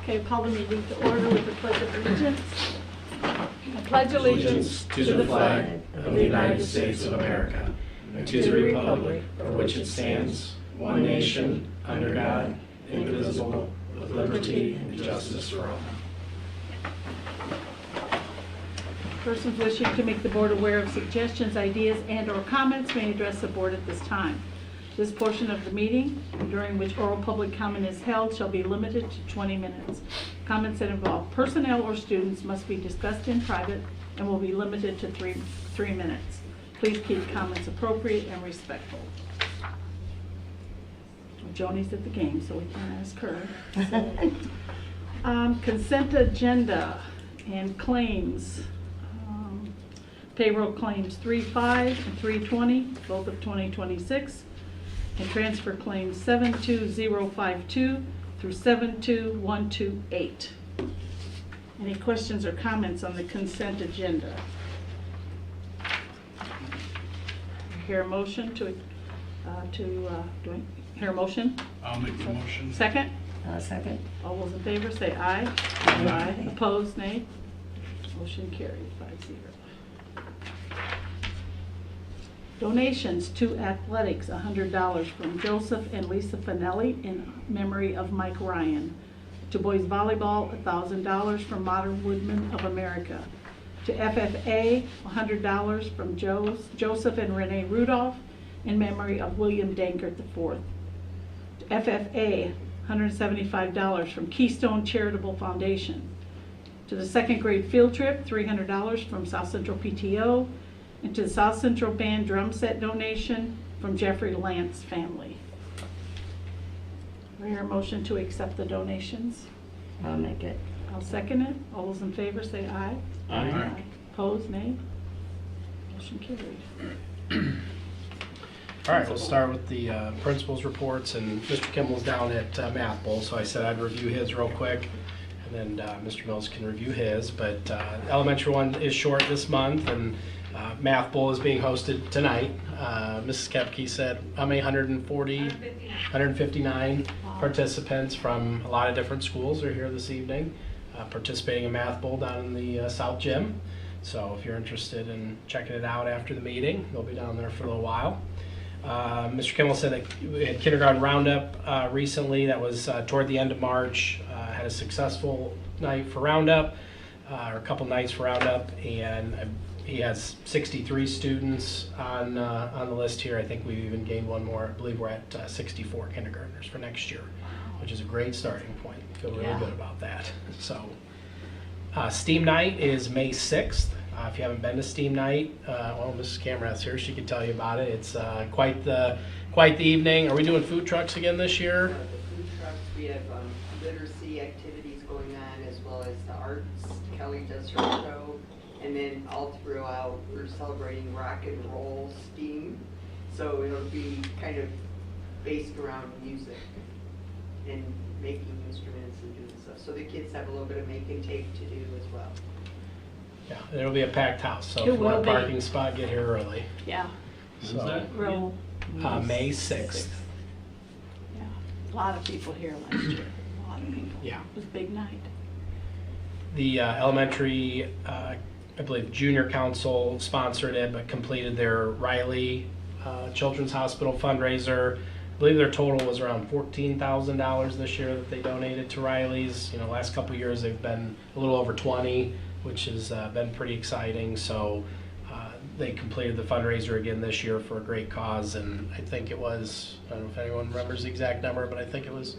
Okay, call the meeting to order with the Pledge of Allegiance. I pledge allegiance to the flag of the United States of America and to the republic for which it stands, one nation, under God, indivisible, with liberty and justice for all. Persons wishing to make the board aware of suggestions, ideas, and/or comments may address the board at this time. This portion of the meeting, during which oral public comment is held, shall be limited to 20 minutes. Comments that involve personnel or students must be discussed in private and will be limited to three minutes. Please keep comments appropriate and respectful. Joni's at the game, so we can ask her. Consent agenda and claims. Payroll claims 3/5 and 3/20, both of 2026. And transfer claims 72052 through 72128. Any questions or comments on the consent agenda? Hear a motion do I hear a motion? I'll make the motion. Second? Second. All those in favor say aye. Aye. Opposed, nay. Motion carried 5-0. Donations to athletics, $100 from Joseph and Lisa Finelli in memory of Mike Ryan. To boys volleyball, $1,000 from Modern Woodmen of America. To FFA, $100 from Joseph and Renee Rudolph in memory of William Dankert IV. To FFA, $175 from Keystone Charitable Foundation. To the second grade field trip, $300 from South Central PTO. And to the South Central Band drum set donation from Jeffrey Lance family. We hear a motion to accept the donations. I'll make it. I'll second it. All those in favor say aye. Aye. Opposed, nay. Motion carried. All right, we'll start with the principal's reports, and Mr. Kimball's down at Math Bowl, so I said I'd review his real quick, and then Mr. Mills can review his, but elementary one is short this month, and Math Bowl is being hosted tonight. Mrs. Kepke said, how many, 159 participants from a lot of different schools are here this evening, participating in Math Bowl down in the South Gym. So if you're interested in checking it out after the meeting, they'll be down there for a little while. Mr. Kimball said that we had kindergarten roundup recently. That was toward the end of March. Had a successful night for roundup, or a couple nights for roundup, and he has 63 students on the list here. I think we've even gained one more. I believe we're at 64 kindergartners for next year, which is a great starting point. I feel really good about that. So, STEAM night is May 6th. If you haven't been to STEAM night, well, Mrs. Cameron's here. She can tell you about it. It's quite the evening. Are we doing food trucks again this year? The food trucks, we have literacy activities going on, as well as the arts. Kelly does her show. And then all throughout, we're celebrating rock and roll STEAM. So it'll be kind of based around music and making instruments and doing stuff. So the kids have a little bit of make and take to do as well. Yeah, it'll be a packed house. So It if you want will a be. parking spot, get here early. Yeah. So, Real. May 6th. Yeah. A lot of people here last year. A lot of people. Yeah. It was a big night. The elementary, I believe Junior Council sponsored it, but completed their Riley Children's Hospital fundraiser. I believe their total was around $14,000 this year that they donated to Riley's. You know, last couple of years they've been a little over 20, which has been pretty exciting. So they completed the fundraiser again this year for a great cause, and I think it was, I don't know if anyone remembers the exact number, but I think it was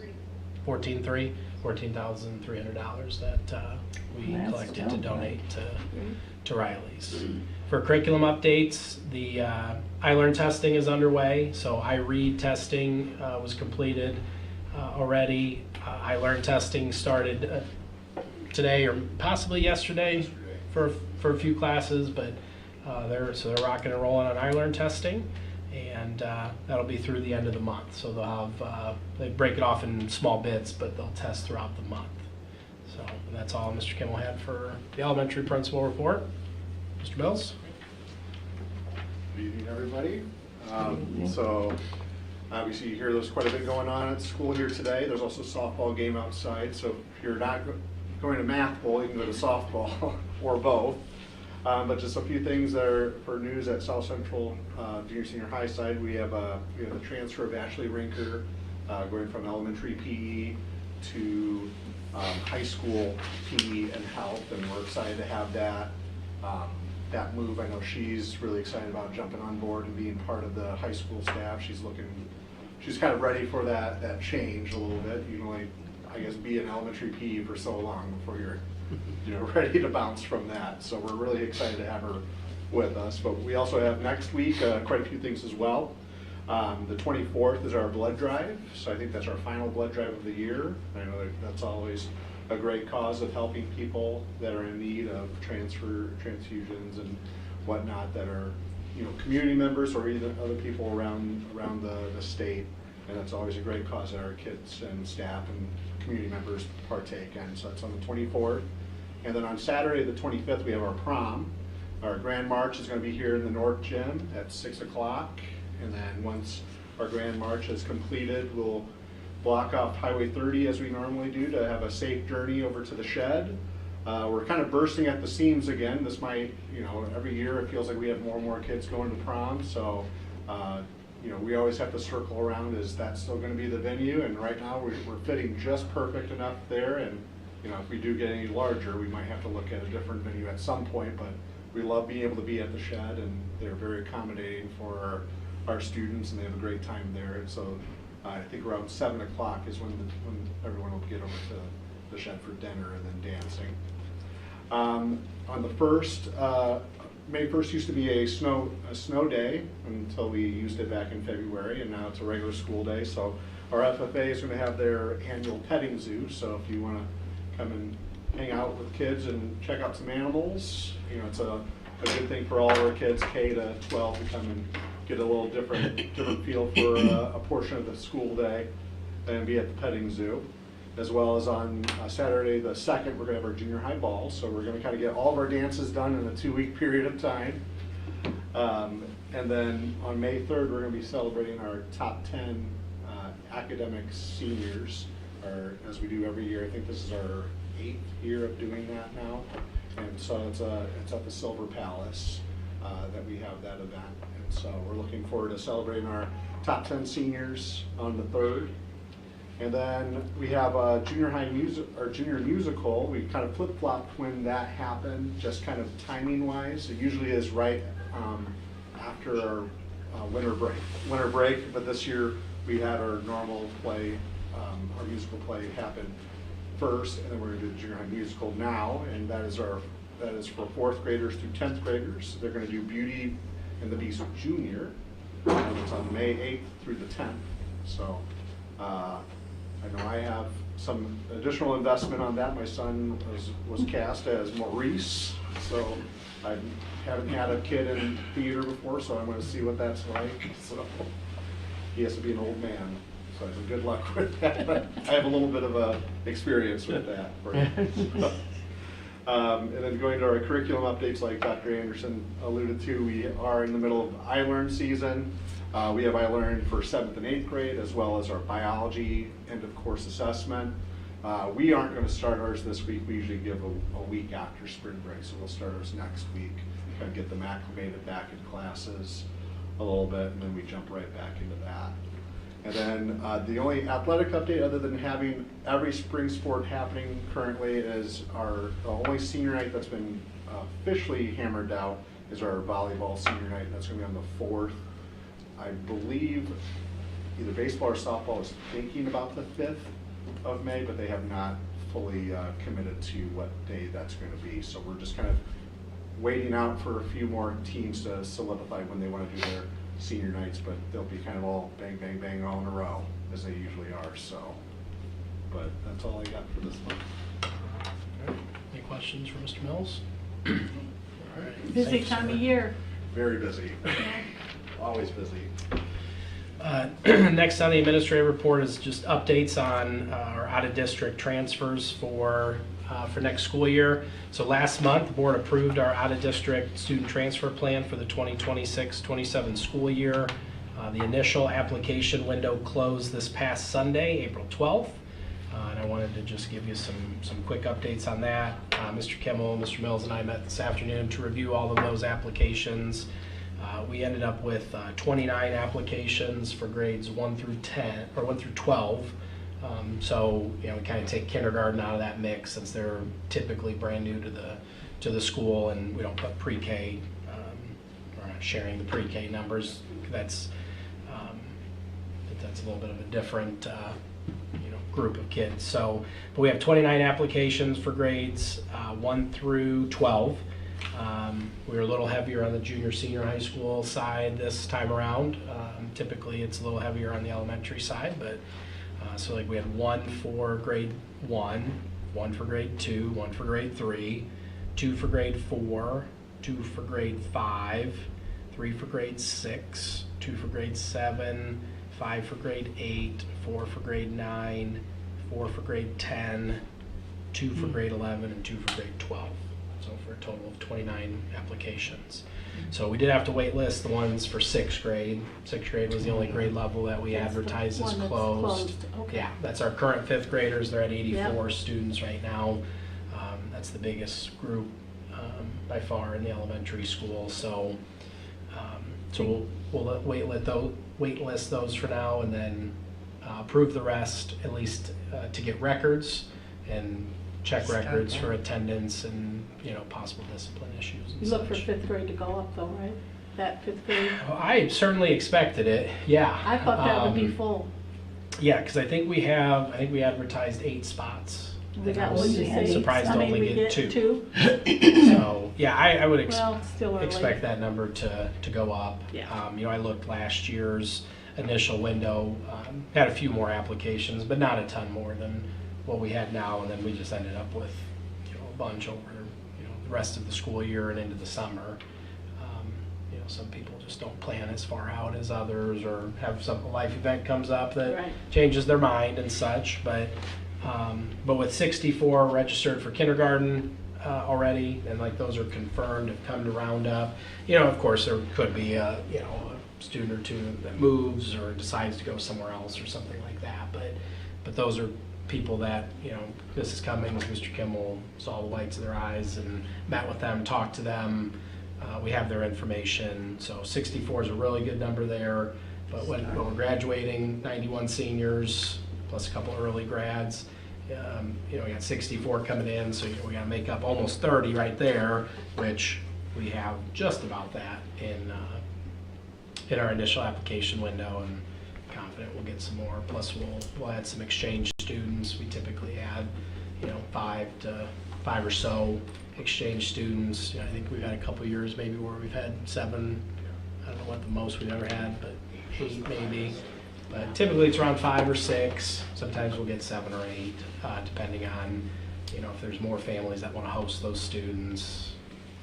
$14,300 that we That's collected to dope. donate to Riley's. For curriculum updates, the iLearn testing is underway. So iRead testing was completed already. iLearn testing started today or possibly yesterday for a few classes, but they're rocking and rolling on iLearn testing, and that'll be through the end of the month. So they'll have they break it off in small bits, but they'll test throughout the month. So that's all Mr. Kimmel had for the elementary principal report. Mr. Mills? Good evening, everybody. evening. So Obviously, you hear there's quite a bit going on at school here today. There's also a softball game outside, so if you're not going to math bowl, you can go to softball or both. But just a few things that are for news at South Central Junior Senior High side. We have the transfer of Ashley Rinker going from elementary PE to high school PE and health, and we're excited to have that move. I know she's really excited about jumping on board and being part of the high school staff. She's kind of ready for that change a little bit. You can only, I guess, be an elementary PE for so long before you're ready to bounce from that. So we're really excited to have her with us. But we also have next week quite a few things as well. The 24th is our blood drive, so I think that's our final blood drive of the year. I know that's always a great cause of helping people that are in need of transfusions and whatnot, that are community members or even other people around the state, and that's always a great cause that our kids and staff and community members partake in. So that's on the 24th, and then on Saturday the 25th we have our prom. Our Grand March is going to be here in the North Gym at 6 o'clock, and then once our Grand March is completed, we'll block off Highway 30 as we normally do to have a safe journey over to the shed. We're kind of bursting at the seams again. This might, every year it feels like we have more and more kids going to prom, so we always have to circle around, is that still going to be the venue? And right now we're fitting just perfect enough there, and if we do get any larger, we might have to look at a different venue at some point, but we love being able to be at the shed, and they're very accommodating for our students, and they have a great time there. And so I think around 7 o'clock is when everyone will get over to the shed for dinner and then dancing. On the 1st, May 1st used to be a snow day until we used it back in February, and now it's a regular school day. So our FFA is going to have their annual petting zoo. So if you want to come and hang out with kids and check out some animals, it's a good thing for all of our kids, K to 12, to come and get a little different feel for a portion of the school day and be at the petting zoo. As well as on Saturday the 2nd, we're going to have our junior high ball. So we're going to kind of get all of our dances done in a 2-week period of time. And then on May 3rd, we're going to be celebrating our top 10 academic seniors, as we do every year. I think this is our 8th year of doing that now. And so it's at the Silver Palace that we have that event. And so we're looking forward to celebrating our top 10 seniors on the 3rd. And then we have a junior musical. We kind of flip-flopped when that happened, just kind of timing-wise. It usually is right after our winter break, but this year we had our normal play, our musical play happen first, and then we're going to do the junior high musical now, and that is for 4th graders through 10th graders. They're going to do Beauty and the Beast Junior, and it's on May 8th through the 10th. So I know I have some additional investment on that. My son was cast as Maurice, so I haven't had a kid in theater before, so I'm going to see what that's like. So he has to be an old man, so I have good luck with that. I have a little bit of experience with that. And then going to our curriculum updates, like Dr. Anderson alluded to, we are in the middle of iLearn season. We have iLearn for 7th and 8th grade, as well as our biology end of course assessment. We aren't going to start ours this week. We usually give a week after spring break, so we'll start ours next week, kind of get them acclimated back in classes a little bit, and then we jump right back into that. And then the only athletic update, other than having every spring sport happening currently, is the only senior night that's been officially hammered out is our volleyball senior night. That's going to be on the 4th. I believe either baseball or softball is thinking about the 5th of May, but they have not fully committed to what day that's going to be. So we're just kind of waiting out for a few more teams to solidify when they want to do their senior nights, but they'll be kind of all bang, bang, bang all in a row, as they usually are. So, but that's all I got for this month. All right. Any questions for Mr. Mills? All right. Busy Thanks, time sir. of year. Very busy. Always busy. Next on the administrative report is just updates on our out-of-district transfers for next school year. So last month, the board approved our out-of-district student transfer plan for the 2026-27 school year. The initial application window closed this past Sunday, April 12th. And I wanted to just give you some quick updates on that. Mr. Kimmel, Mr. Mills, and I met this afternoon to review all of those applications. We ended up with 29 applications for grades 1 through 10 or 1 through 12. So we kind of take kindergarten out of that mix since they're typically brand new to the school, and we don't put pre-K. We're not sharing the pre-K numbers. That's a little bit of a different group of kids. So, but we have 29 applications for grades 1 through 12. We were a little heavier on the junior senior high school side this time around. Typically it's a little heavier on the elementary side, but so like we had 1 for grade 1, 1 for grade 2, 1 for grade 3, 2 for grade 4, 2 for grade 5, 3 for grade 6, 2 for grade 7, 5 for grade 8, 4 for grade 9, 4 for grade 10, 2 for grade 11, and 2 for grade 12. So for a total of 29 applications. So we did have to wait list the ones for 6th grade. 6th grade was the only grade level that we That's the advertised as one that's closed. Okay. Yeah, that's our current 5th graders. They're at 84 Yep. students right now. That's the biggest group by far in the elementary school. So we'll wait list those for now, and then approve the rest, at least to get records and check Start records there. for attendance and possible discipline issues and You look for such. 5th grade to go up though, right? That 5th grade? I certainly expected it. Yeah. I thought that would be Um, full. Yeah, because I think we advertised 8 spots. We got, was what did you say? surprised to How many only we get 2. 2? So yeah, I would Well, still early. expect that number to go up. Yeah. I looked last year's initial window, had a few more applications, but not a ton more than what we had now, and then we just ended up with a bunch over the rest of the school year and into the summer. Some people just don't plan as far out as others, or have some life event comes up that Right. changes their mind and such. But with 64 registered for kindergarten already, and like those are confirmed, have come to Roundup. Of course there could be a student or two that moves or decides to go somewhere else or something like that. But those are people that this is coming. Mr. Kimmel saw the whites of their eyes and met with them, talked to them. We have their information. So 64 is a really good number there. But when we're graduating, 91 seniors plus a couple early grads. We got 64 coming in, so we got to make up almost 30 right there, which we have just about that in our initial application window, and confident we'll get some more. Plus we'll add some exchange students. We typically add 5 or so exchange students. I think we've had a couple years maybe where we've had 7. I don't know what the most we've ever had, but 8 maybe. But typically it's around 5 or 6. Sometimes we'll get 7 or 8, depending on if there's more families that want to host those students.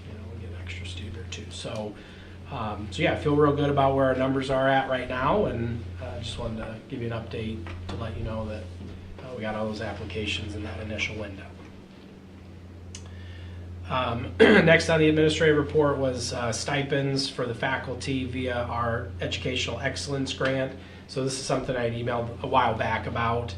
We'll get an extra student or 2. So yeah, I feel real good about where our numbers are at right now, and just wanted to give you an update to let you know that we got all those applications in that initial window. Next on the administrative report was stipends for the faculty via our Educational Excellence Grant. So this is something I emailed a while back about.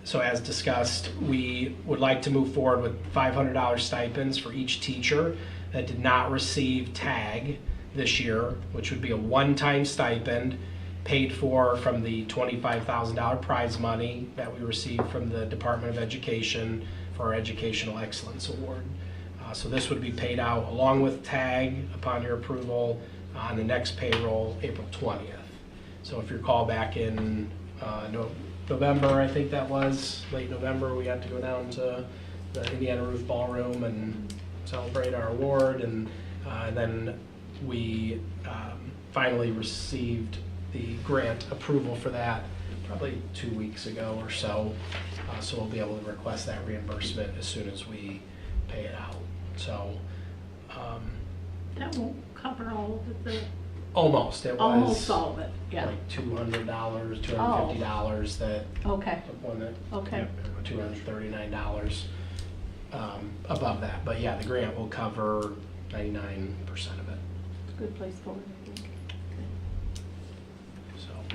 So as discussed, we would like to move forward with $500 stipends for each teacher that did not receive TAG this year, which would be a one-time stipend paid for from the $25,000 prize money that we received from the Department of Education for our Educational Excellence Award. So this would be paid out along with TAG upon your approval on the next payroll, April 20th. So if you recall back in November, I think that was, late November, we had to go down to the Indiana Roof Ballroom and celebrate our award, and then we finally received the grant approval for that probably 2 weeks ago or so. So we'll be able to request that reimbursement as soon as we pay it out. So That won't cover all of the, almost, it was almost all of it, yeah. like $200, $250 that Okay, one that okay. $239 above that. But yeah, the grant will cover 99% of it. It's a good place for it, I think.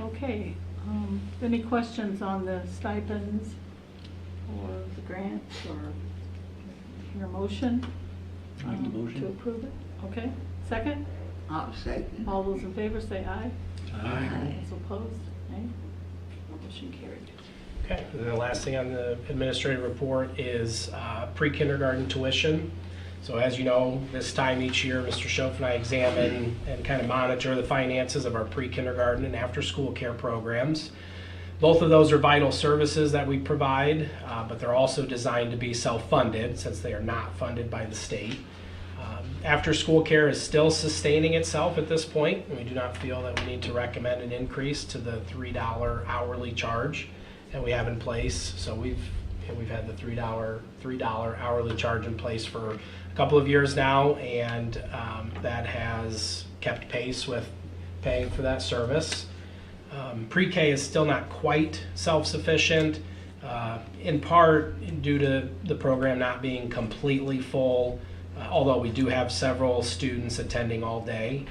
Okay, any questions on the stipends or the grants or your motion? Make the motion. To approve it? Okay, second? I'll second. All those in favor say aye. Aye. Those opposed, nay? Motion carried. Okay, and the last thing on the administrative report is pre-kindergarten tuition. So as you know, this time each year, Mr. Schoaf and I examine and kind of monitor the finances of our pre-kindergarten and after-school care programs. Both of those are vital services that we provide, but they're also designed to be self-funded since they are not funded by the state. After-school care is still sustaining itself at this point, and we do not feel that we need to recommend an increase to the $3 hourly charge that we have in place. So we've had the $3 hourly charge in place for a couple of years now, and that has kept pace with paying for that service. Pre-K is still not quite self-sufficient, in part due to the program not being completely full, although we do have several students attending all day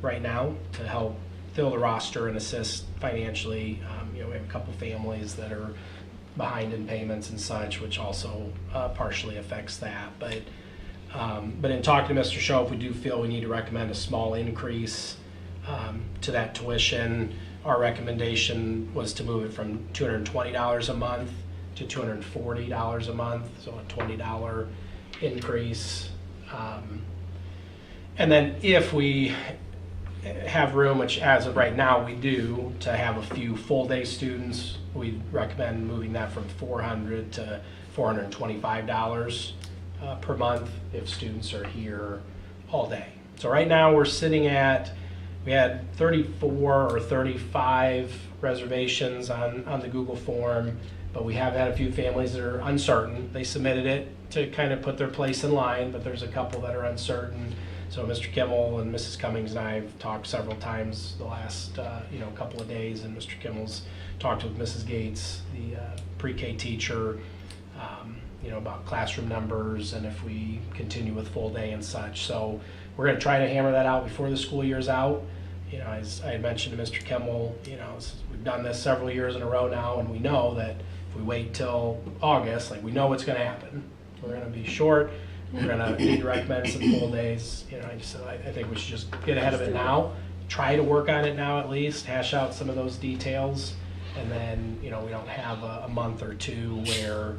right now to help fill the roster and assist financially. We have a couple families that are behind in payments and such, which also partially affects that. But in talking to Mr. Schoaf, we do feel we need to recommend a small increase to that tuition. Our recommendation was to move it from $220 a month to $240 a month, so a $20 increase. And then if we have room, which as of right now we do, to have a few full-day students, we recommend moving that from $400 to $425 per month if students are here all day. So right now we're sitting at, we had 34 or 35 reservations on the Google form, but we have had a few families that are uncertain. They submitted it to kind of put their place in line, but there's a couple that are uncertain. So Mr. Kimmel and Mrs. Cummings and I have talked several times the last couple of days, and Mr. Kimmel's talked with Mrs. Gates, the pre-K teacher, about classroom numbers and if we continue with full day and such. So we're going to try to hammer that out before the school year's out. As I had mentioned to Mr. Kimmel, we've done this several years in a row now, and we know that if we wait till August, we know what's going to happen. We're going to be short. We're going to need to recommend some full days. I think we should just get ahead of it now, try to work on it now at least, hash out some of those details, and then we don't have a month or two where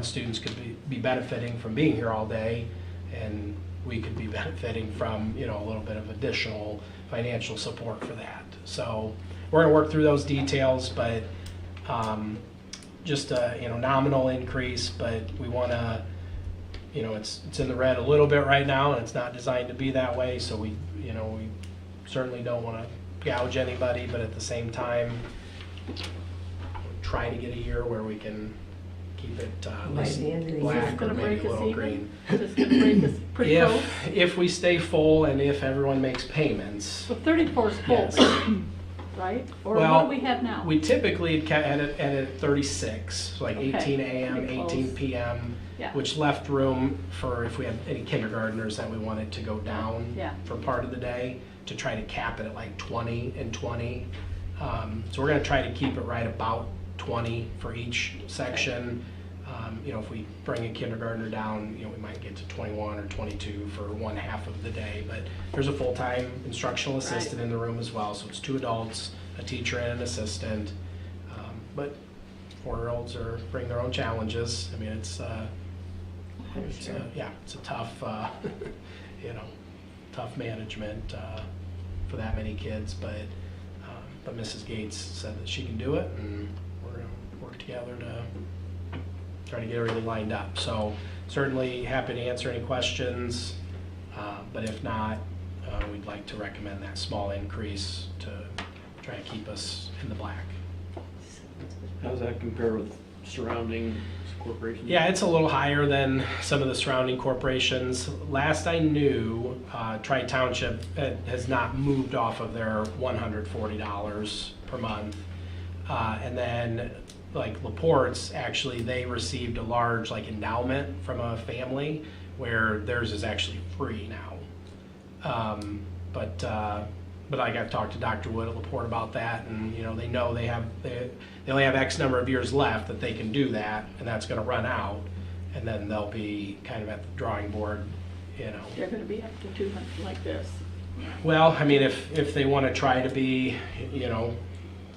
students could be benefiting from being here all day, and we could be benefiting from a little bit of additional financial support for that. So we're going to work through those details, but just a nominal increase, but we want to, it's in the red a little bit right now, and it's not designed to be that way. So we certainly don't want to gouge anybody, but at the same time, try to get a year where we can keep it By the end of the year. black Is this or gonna maybe break a us little even? green. Is this gonna break us pretty close? If we stay full and if everyone makes payments, So 34 is full, yes. right? Or Well, what do we have now? We typically had it at 36, so like Okay, 18 a.m., pretty 18 close. p.m., Yeah. which left room for if we had any kindergartners that we wanted to go down Yeah. for part of the day to try to cap it at like 20 and 20. So we're going to try to keep it right about 20 for each section. If we bring a kindergartner down, we might get to 21 or 22 for one half of the day, but there's a full-time instructional assistant in the room as well, so it's 2 adults, a teacher and an assistant. But 4-year-olds bring their own challenges. I mean, it's a tough, tough management for that many kids, but Mrs. Gates said that she can do it, and we're going to work together to try to get everything lined up. So certainly happy to answer any questions, but if not, we'd like to recommend that small increase to try to keep us in the black. How does that compare with surrounding corporations? Yeah, it's a little higher than some of the surrounding corporations. Last I knew, Tri-Township has not moved off of their $140 per month. And then like LaPorte's, actually, they received a large endowment from a family where theirs is actually free now. But but I got to talk to Dr. Wood at LaPorte about that, and, you know, they know they only have X number of years left that they can do that, and that's gonna run out, and then they'll be kind of at the drawing board, you know. They're gonna be up to 200 like this. Well, I mean, if they want to try to be, you know,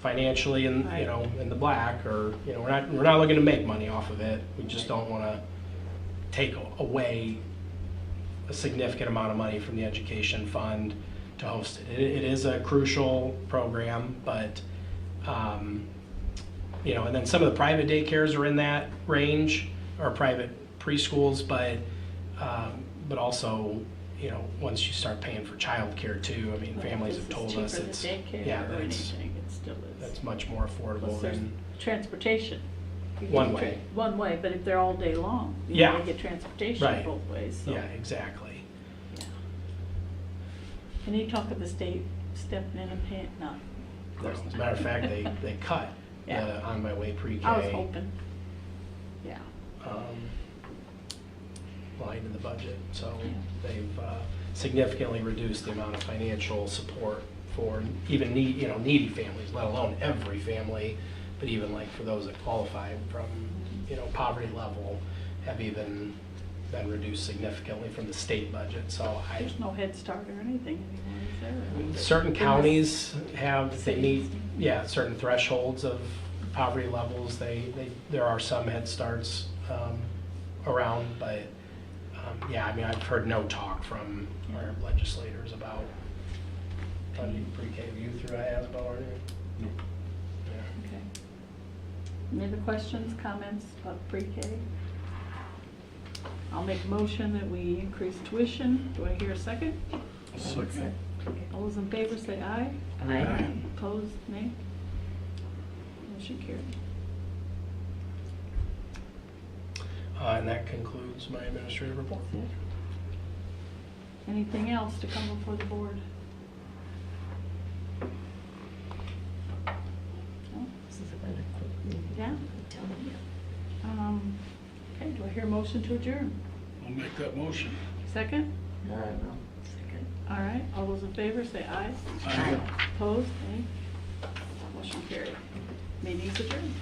financially in, Right. you know, in the black, or, you know, we're not looking to make money off of it. We just don't want to take away a significant amount of money from the education fund to host it. It is a crucial program, but, you know, and then some of the private daycares are in that range, or private preschools, but also, you know, once you start paying for childcare too, I mean, families have told us It's it's, cheaper than yeah, daycare or that's, anything, it still is. that's much more affordable Plus there's than, transportation. You One get way. One way, but if they're all day long, you Yeah. gotta get transportation Right. both ways, so. yeah, exactly. Yeah. Any talk of the state stepping in and paying, no. As a matter of fact, they cut Yeah. the On My Way Pre-K. I was hoping, yeah. Line in the budget, so Yeah. they've significantly reduced the amount of financial support for even needy families, let alone every family, but even like for those that qualify from, you know, poverty level, have even been reduced significantly from the state budget, so There's no Head Start or anything anymore, is there? certain counties have, they meet, Cities. yeah, certain thresholds of poverty levels. There are some Head Starts around, but yeah, I mean, I've heard no talk from our legislators about funding pre-K. Have you through IASBO or anything? Nope. Yeah. Okay. Any other questions, comments about pre-K? I'll make a motion that we increase tuition. Do I hear a second? Second. All those in favor say aye. Aye. Opposed, nay? Motion carried. And that concludes my administrative report. That's it. Anything else to come before the board? No? This is a rather quick meeting. Yeah. I'm telling you. Okay, do I hear a motion to adjourn? I'll make that motion. Second? No, second. All right, all those in favor say aye. Aye. Opposed, nay? Motion carried. Meeting's adjourned.